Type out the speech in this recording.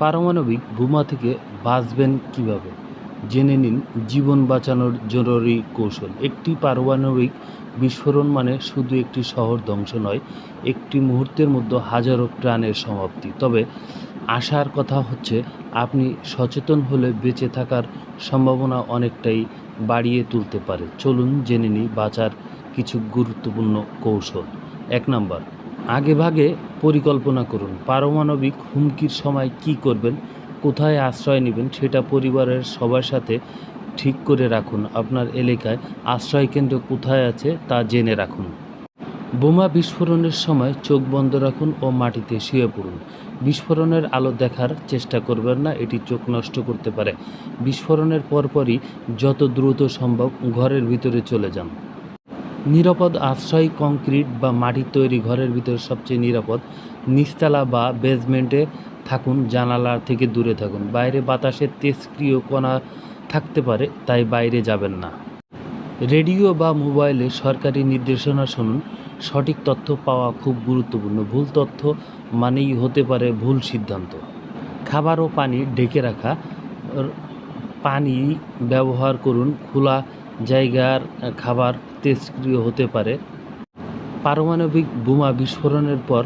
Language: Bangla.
পারমাণবিক বোমা থেকে বাঁচবেন কীভাবে? জেনে নিন জীবন বাঁচানোর জরুরি কৌশল। একটি পারমাণবিক বিস্ফোরণ মানে শুধু একটি শহর ধ্বংস নয়, একটি মুহূর্তের মধ্যে হাজারো প্রাণের সমাপ্তি। তবে আশার কথা হচ্ছে আপনি সচেতন হলে বেঁচে থাকার সম্ভাবনা অনেকটাই বাড়িয়ে তুলতে পারে। চলুন জেনে নিই বাঁচার কিছু গুরুত্বপূর্ণ কৌশল। ১ নাম্বার, আগেভাগে পরিকল্পনা করুন। পারমাণবিক হুমকির সময় কী করবেন, কোথায় আশ্রয় নেবেন সেটা পরিবারের সবার সাথে ঠিক করে রাখুন। আপনার এলাকায় আশ্রয়কেন্দ্র কোথায় আছে তা জেনে রাখুন। বোমা বিস্ফোরণের সময় চোখ বন্ধ রাখুন ও মাটিতে শুয়ে পড়ুন। বিস্ফোরণের আলো দেখার চেষ্টা করবেন না, এটি চোখ নষ্ট করতে পারে। বিস্ফোরণের পরপরই যত দ্রুত সম্ভব ঘরের ভিতরে চলে যান। নিরাপদ আশ্রয় কংক্রিট বা মাটির তৈরি ঘরের ভিতরে সবচেয়ে নিরাপদ। নিচতলা বা বেসমেন্টে থাকুন, জানালা থেকে দূরে থাকুন। বাইরে বাতাসের তেজস্ক্রিয় কণা থাকতে পারে, তাই বাইরে যাবেন না। রেডিও বা মোবাইলে সরকারি নির্দেশনা শুনুন। সঠিক তথ্য পাওয়া খুব গুরুত্বপূর্ণ। ভুল তথ্য মানেই হতে পারে ভুল সিদ্ধান্ত। খাবার ও পানি ঢেকে রাখা। পানি ব্যবহার করুন। খোলা জায়গার খাবার তেজস্ক্রিয় হতে পারে। পারমাণবিক বোমা বিস্ফোরণের পর